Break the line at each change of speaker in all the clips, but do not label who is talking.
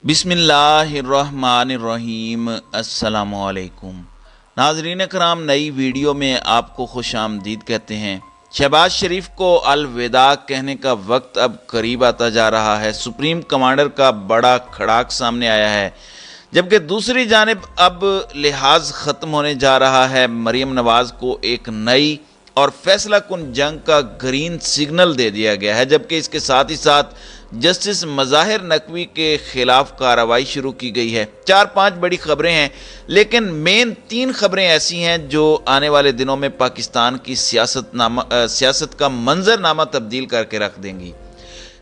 बिस्मिल्लाहिर्रहमानिर्रहीम। अस्सलामुअलैकुम नाज़रीन कराम, नई वीडियो में आपको खुश आमदीद कहते हैं। शहबाज शरीफ को अलविदा कहने का वक्त अब करीब आता जा रहा है। सुप्रीम कमांडर का बड़ा खड़ाक सामने आया है, जबकि दूसरी जानिब अब लिहाज ख़त्म होने जा रहा है। मरीम नवाज़ को एक नई और फैसला कुन जंग का ग्रीन सिग्नल दे दिया गया है, जबकि इसके साथ ही साथ जस्टिस मज़ाहिर नकवी के खिलाफ कार्रवाई शुरू की गई है। 4-5 बड़ी खबरें हैं, लेकिन मेन 3 खबरें ऐसी हैं जो आने वाले दिनों में पाकिस्तान की सियासत का मंजरनामा तब्दील करके रख देंगी।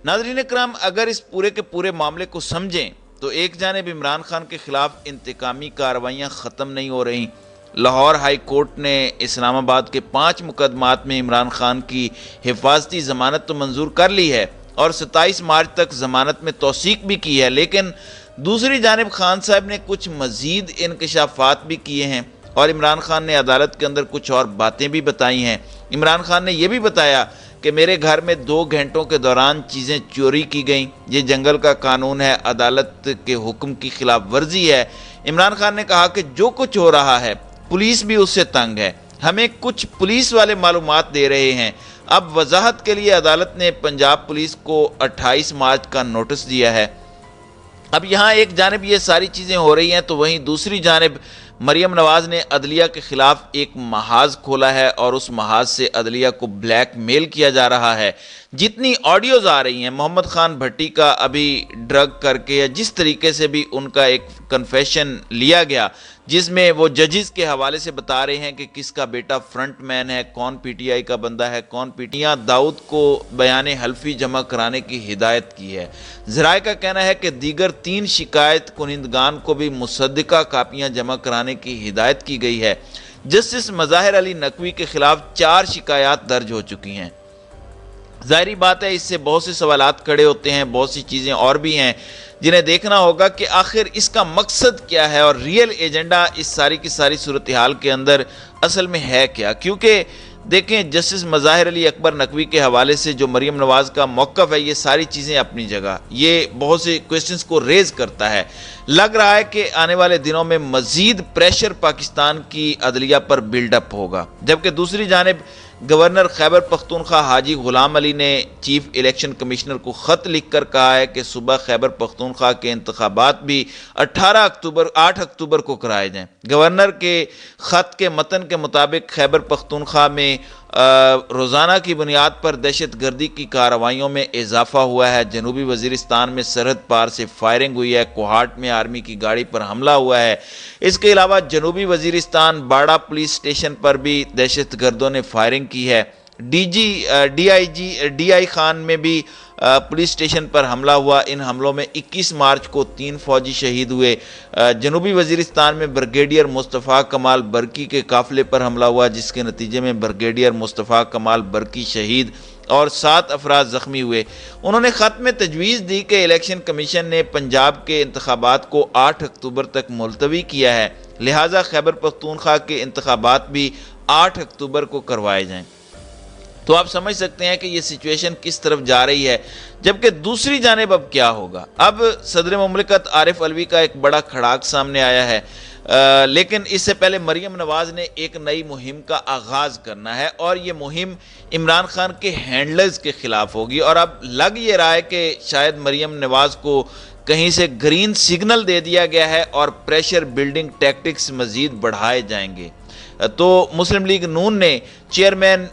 नाज़रीन इकराम, अगर इस पूरे के पूरे मामले को समझें तो एक जानिब इमरान खान के खिलाफ इंतकामी कार्रवाइयाँ ख़त्म नहीं हो रही। लाहौर हाई कोर्ट ने इस्लामाबाद के 5 मुकदमात में इमरान खान की हिफाजती ज़मानत तो मंजूर कर ली है और 27 मार्च तक ज़मानत में तौसीक भी की है, लेकिन दूसरी जानिब खान साहब ने कुछ मज़ीद इंकशाफात भी किए हैं और इमरान खान ने अदालत के अंदर कुछ और बातें भी बताई हैं। इमरान खान ने यह भी बताया कि मेरे घर में 2 घंटों के दौरान चीज़ें चोरी की गईं, ये जंगल का कानून है, अदालत के हुक्म की खिलाफ वर्जी है। इमरान खान ने कहा कि जो कुछ हो रहा है पुलिस भी उससे तंग है, हमें कुछ पुलिस वाले मालूमात दे रहे हैं। अब वजाहत के लिए अदालत ने पंजाब पुलिस को 28 मार्च का नोटिस दिया है। अब यहाँ एक जानिब ये सारी चीज़ें हो रही हैं तो वहीं दूसरी जानिब मरीम नवाज़ ने अदलिया के खिलाफ एक महाज खोला है और उस महाज से अदलिया को ब्लैक मेल किया जा रहा है। जितनी ऑडियोज़ आ रही हैं मोहम्मद खान भट्टी का अभी ड्रग करके या जिस तरीके से भी उनका एक कन्फेशन लिया गया, जिसमें वो जजेस के हवाले से बता रहे हैं कि किसका बेटा फ्रंट मैन है, कौन पीटीआई का बंदा है, कौन पीटीआई दाऊद को बयान हल्फी जमा कराने की हिदायत की है। ज़राए का कहना है कि दीगर 3 शिकायत कुनिंदगान को भी मुसद्दिका कापियाँ जमा कराने की हिदायत की गई है। जस्टिस मज़ाहिर अली नकवी के खिलाफ 4 शिकायत दर्ज हो चुकी हैं। ज़ाहिरी बात है, इससे बहुत से सवालात खड़े होते हैं, बहुत सी चीज़ें और भी हैं जिन्हें देखना होगा कि आखिर इसका मकसद क्या है और रियल एजेंडा इस सारी की सारी सूरत हाल के अंदर असल में है क्या। क्योंकि देखें, जस्टिस मज़ाहिर अली अकबर नकवी के हवाले से जो मरीम नवाज़ का मौक़िफ़ है, ये सारी चीज़ें अपनी जगह, ये बहुत से क्वेश्चंस को रेज करता है। लग रहा है कि आने वाले दिनों में मज़ीद प्रेशर पाकिस्तान की अदलिया पर बिल्डअप होगा। जबकि दूसरी जानिब गवर्नर खैबर पख्तूनख्वा हाजी गुलाम अली ने चीफ इलेक्शन कमिश्नर को ख़त लिख कर कहा है कि सुबह खैबर पख्तूनख्वा के इंतखाबात भी 8 अक्टूबर को कराए जाएँ। गवर्नर के ख़त के मतन के मुताबिक खैबर पख्तूनख्वा में रोज़ाना की बुनियाद पर दहशत गर्दी की कार्रवाइयों में इजाफा हुआ है। जनूबी वज़ीरिस्तान में सरहद पार से फायरिंग हुई है, कोहाट में आर्मी की गाड़ी पर हमला हुआ है। इसके अलावा जनूबी वज़ीरिस्तान बाड़ा पुलिस स्टेशन पर भी दहशत गर्दों ने फायरिंग की है। DI खान में भी पुलिस स्टेशन पर हमला हुआ। इन हमलों में 21 मार्च को 3 फौजी शहीद हुए। जनूबी वज़ीरिस्तान में ब्रिगेडियर मुस्तफ़ा कमाल बरकी के काफ़िले पर हमला हुआ, जिसके नतीजे में ब्रिगेडियर मुस्तफ़ा कमाल बरकी शहीद और 7 अफराद ज़ख्मी हुए। उन्होंने ख़त में तजवीज़ दी कि इलेक्शन कमीशन ने पंजाब के इंतखाबात को 8 अक्टूबर तक मुलतवी किया है, लिहाजा खैबर पख्तूनख्वा के इंतखाबात भी 8 अक्टूबर को करवाए जाएँ। तो आप समझ सकते हैं कि ये सिचुएशन किस तरफ जा रही है। जबकि दूसरी जानिब अब क्या होगा। अब सदर मुमलिकत आरिफ अलवी का एक बड़ा खड़ाक सामने आया है, लेकिन इससे पहले मरीम नवाज़ ने एक नई मुहिम का आगाज़ करना है और ये मुहिम इमरान खान के हैंडलर्स के ख़िलाफ़ होगी। और अब लग ये रहा है कि शायद मरीम नवाज़ को कहीं से ग्रीन सिग्नल दे दिया गया है और प्रेशर बिल्डिंग टैक्टिक्स मज़ीद बढ़ाए जाएंगे। तो मुस्लिम लीग नून ने चेयरमैन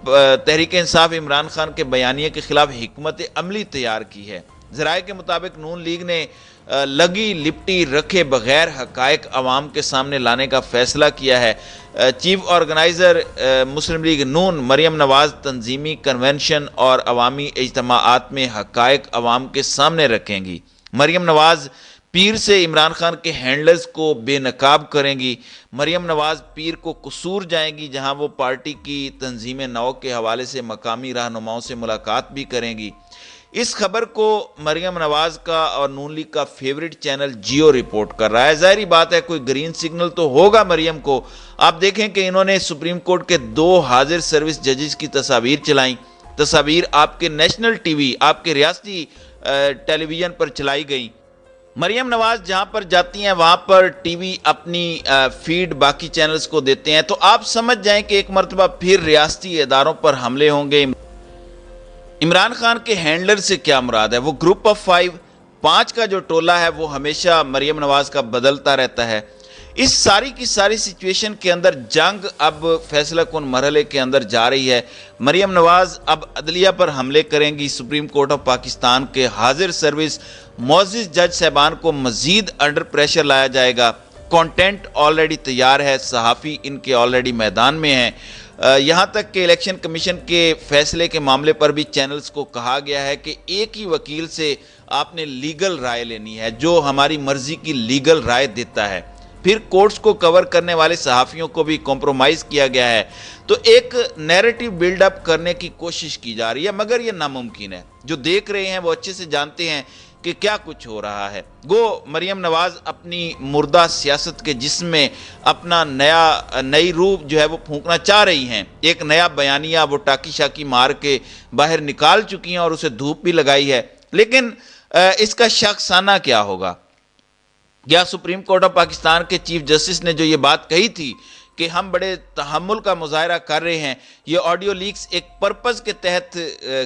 तहरीक इंसाफ इमरान खान के बयानिए के खिलाफ हिकमत अमली तैयार की है। ज़राए के मुताबिक नून लीग ने लगी लिपटी रखे बगैर हक़ाइक़ अवाम के सामने लाने का फ़ैसला किया है। चीफ ऑर्गेनाइज़र मुस्लिम लीग नून मरीम नवाज़ तंजीमी कन्वेंशन और अवामी इज्तिमाआत में हक़ाइक़ अवाम के सामने रखेंगी। मरीम नवाज़ पीर से इमरान खान के हैंडलर्स को बेनकाब करेंगी। मरीम नवाज़ पीर को कसूर जाएंगी, जहां वो पार्टी की तंजीम नौ के हवाले से मकामी रहनुमाओं से मुलाकात भी करेंगी। इस खबर को मरीम नवाज़ का और नून लीग का फेवरेट चैनल जियो रिपोर्ट कर रहा है। ज़ाहिरी बात है कोई ग्रीन सिग्नल तो होगा मरीम को। आप देखें कि इन्होंने सुप्रीम कोर्ट के 2 हाजिर सर्विस जजेस की तस्वीर चलाई। तस्वीर आपके नेशनल टीवी, आपके रियासती टेलीविज़न पर चलाई गई। मरियम नवाज जहां पर जाती हैं वहां पर टीवी अपनी फीड बाकी चैनल्स को देते हैं, तो आप समझ जाएं कि एक मरतबा फिर रियासती इदारों पर हमले होंगे। इमरान खान के हैंडलर से क्या मुराद है? वो ग्रुप ऑफ 5 का जो टोला है वो हमेशा मरियम नवाज का बदलता रहता है। इस सारी की सारी सिचुएशन के अंदर जंग अब फैसला कुन मरहले के अंदर जा रही है। मरियम नवाज अब अदलिया पर हमले करेंगी। सुप्रीम कोर्ट ऑफ पाकिस्तान के हाजिर सर्विस मोअज़्ज़िज़ जज साहबान को मजीद अंडर प्रेशर लाया जाएगा। कंटेंट ऑलरेडी तैयार है, सहाफ़ी इनके ऑलरेडी मैदान में हैं। यहाँ तक कि इलेक्शन कमीशन के फैसले के मामले पर भी चैनल्स को कहा गया है कि एक ही वकील से आपने लीगल राय लेनी है, जो हमारी मर्जी की लीगल राय देता है। फिर कोर्ट्स को कवर करने वाले सहाफ़ियों को भी कॉम्प्रोमाइज़ किया गया है। तो एक नैरेटिव बिल्डअप करने की कोशिश की जा रही है, मगर ये नामुमकिन है। जो देख रहे हैं वो अच्छे से जानते हैं कि क्या कुछ हो रहा है। गो मरियम नवाज अपनी मुर्दा सियासत के जिस्म में अपना नई रूप जो है वो फूंकना चाह रही हैं। एक नया बयानिया वो टाकी शाकी मार के बाहर निकाल चुकी हैं और उसे धूप भी लगाई है। लेकिन इसका शख्साना क्या होगा? या सुप्रीम कोर्ट ऑफ पाकिस्तान के चीफ जस्टिस ने जो ये बात कही थी कि हम बड़े तहम्मुल का मुजाहरा कर रहे हैं, ये ऑडियो लीक्स एक पर्पज़ के तहत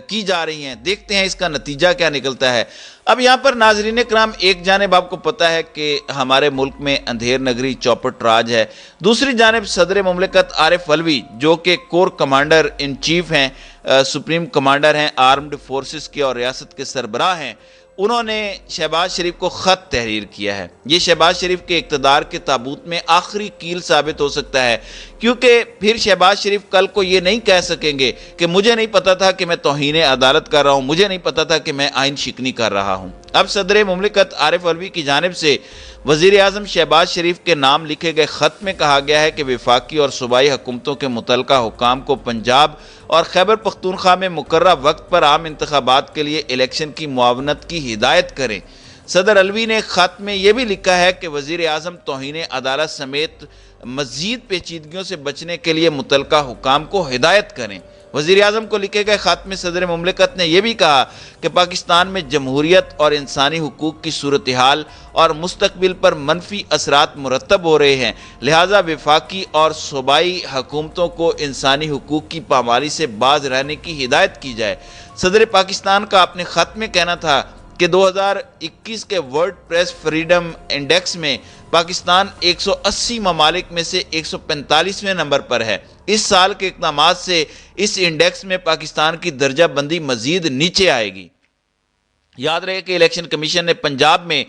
की जा रही हैं, देखते हैं इसका नतीजा क्या निकलता है। अब यहाँ पर नाजरीन कराम, एक जानिब आपको पता है कि हमारे मुल्क में अंधेर नगरी चौपट राज है, दूसरी जानिब सदर मुमलिकत आरिफ अलवी जो कि कोर कमांडर इन चीफ हैं, सुप्रीम कमांडर हैं आर्म्ड फोर्सेस के और रियासत के सरबराह हैं, उन्होंने शहबाज शरीफ को ख़त तहरीर किया है। ये शहबाज शरीफ के इक़्तिदार के ताबूत में आखिरी कील साबित हो सकता है, क्योंकि फिर शहबाज शरीफ कल को ये नहीं कह सकेंगे कि मुझे नहीं पता था कि मैं तौहीन अदालत कर रहा हूँ, मुझे नहीं पता था कि मैं आइन शिकनी कर रहा हूँ। अब सदर मुमलिकत आरिफ अलवी की जानिब से वज़ीर आज़म शहबाज शरीफ के नाम लिखे गए ख़त में कहा गया है कि वफाकी और सूबाई हुकूमतों के मुतल्लिका हुकाम को पंजाब और खैबर पख्तूनख्वा में मुकर्रर वक्त पर आम इंतखाबात के लिए इलेक्शन की मुआवनत की हिदायत करें। सदर अलवी ने ख़त में यह भी लिखा है कि वज़ीर आज़म तौहीन अदालत समेत मज़ीद पेचीदगियों से बचने के लिए मुतल्लिका हुकाम को हिदायत करें। वज़ीर आज़म को लिखे गए ख़त में सदर मुमलिकत ने यह भी कहा कि पाकिस्तान में जमहूरियत और इंसानी हुकूक की सूरत हाल और मुस्तकबिल पर मनफी असरात मुरतब हो रहे हैं, लिहाजा वफाकी और सूबाई हुकूमतों को इंसानी हुकूक की पामाली से बाज रहने की हिदायत की जाए। सदर पाकिस्तान का अपने ख़त में कहना था कि 2021 के वर्ल्ड प्रेस फ्रीडम इंडेक्स में पाकिस्तान 180 ममालिक में से 145वें नंबर पर है। इस साल के इक़दामात से इस इंडेक्स में पाकिस्तान की दर्जा बंदी मजीद नीचे आएगी। याद रहे कि इलेक्शन कमीशन ने पंजाब में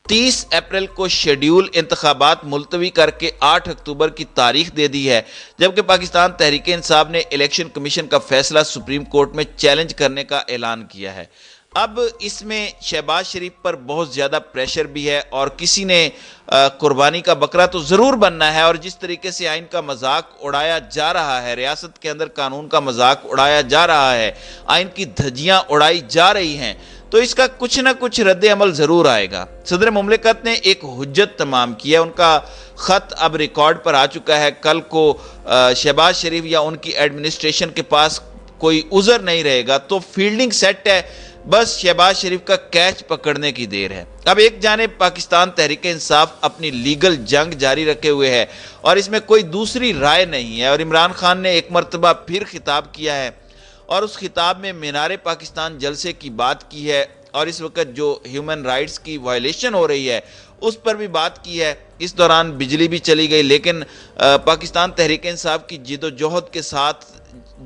30 अप्रैल को शेड्यूल इंतखाबात मुलतवी करके 8 अक्टूबर की तारीख दे दी है, जबकि पाकिस्तान तहरीक इंसाफ ने इलेक्शन कमीशन का फैसला सुप्रीम कोर्ट में चैलेंज करने का ऐलान किया है। अब इसमें शहबाज शरीफ पर बहुत ज़्यादा प्रेशर भी है और किसी ने कुर्बानी का बकरा तो ज़रूर बनना है। और जिस तरीके से आइन का मजाक उड़ाया जा रहा है, रियासत के अंदर कानून का मजाक उड़ाया जा रहा है, आइन की धज्जियाँ उड़ाई जा रही हैं, तो इसका कुछ ना कुछ रद्द अमल ज़रूर आएगा। सदर मुमलिकत ने एक हुज्जत तमाम की है, उनका ख़त अब रिकॉर्ड पर आ चुका है। कल को शहबाज शरीफ या उनकी एडमिनिस्ट्रेशन के पास कोई उज़र नहीं रहेगा, तो फील्डिंग सेट है, बस शहबाज शरीफ का कैच पकड़ने की देर है। अब एक जानिब पाकिस्तान तहरीक इंसाफ अपनी लीगल जंग जारी रखे हुए है और इसमें कोई दूसरी राय नहीं है, और इमरान खान ने एक मरतबा फिर खिताब किया है और उस खिताब में मीनारे पाकिस्तान जलसे की बात की है और इस वक्त जो ह्यूमन राइट्स की वायलेशन हो रही है उस पर भी बात की है। इस दौरान बिजली भी चली गई, लेकिन पाकिस्तान तहरीक इंसाफ की जिदोजहद के साथ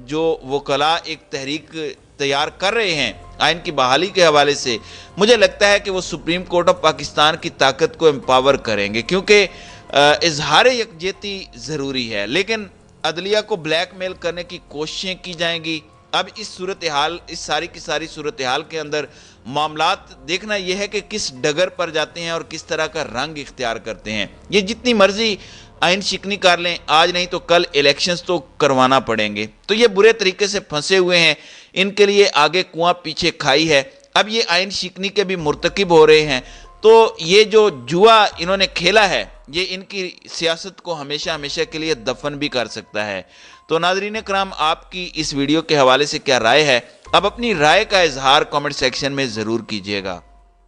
जो वकला एक तहरीक तैयार कर रहे हैं आइन की बहाली के हवाले से, मुझे लगता है कि वो सुप्रीम कोर्ट ऑफ पाकिस्तान की ताकत को एम्पावर करेंगे, क्योंकि इजहार यकजहती ज़रूरी है, लेकिन अदलिया को ब्लैकमेल करने की कोशिशें की जाएंगी। अब इस सूरत हाल, इस सारी की सारी सूरत हाल के अंदर मामलात देखना यह है कि किस डगर पर जाते हैं और किस तरह का रंग इख्तियार करते हैं। ये जितनी मर्जी आइन शिकनी कर लें, आज नहीं तो कल इलेक्शंस तो करवाना पड़ेंगे। तो ये बुरे तरीके से फंसे हुए हैं, इनके लिए आगे कुआं पीछे खाई है। अब ये आइन शिकनी के भी मुर्तकिब हो रहे हैं, तो ये जो जुआ इन्होंने खेला है ये इनकी सियासत को हमेशा हमेशा के लिए दफन भी कर सकता है। तो नाज़रीन कराम, आपकी इस वीडियो के हवाले से क्या राय है? अब अपनी राय का इजहार कमेंट सेक्शन में ज़रूर कीजिएगा।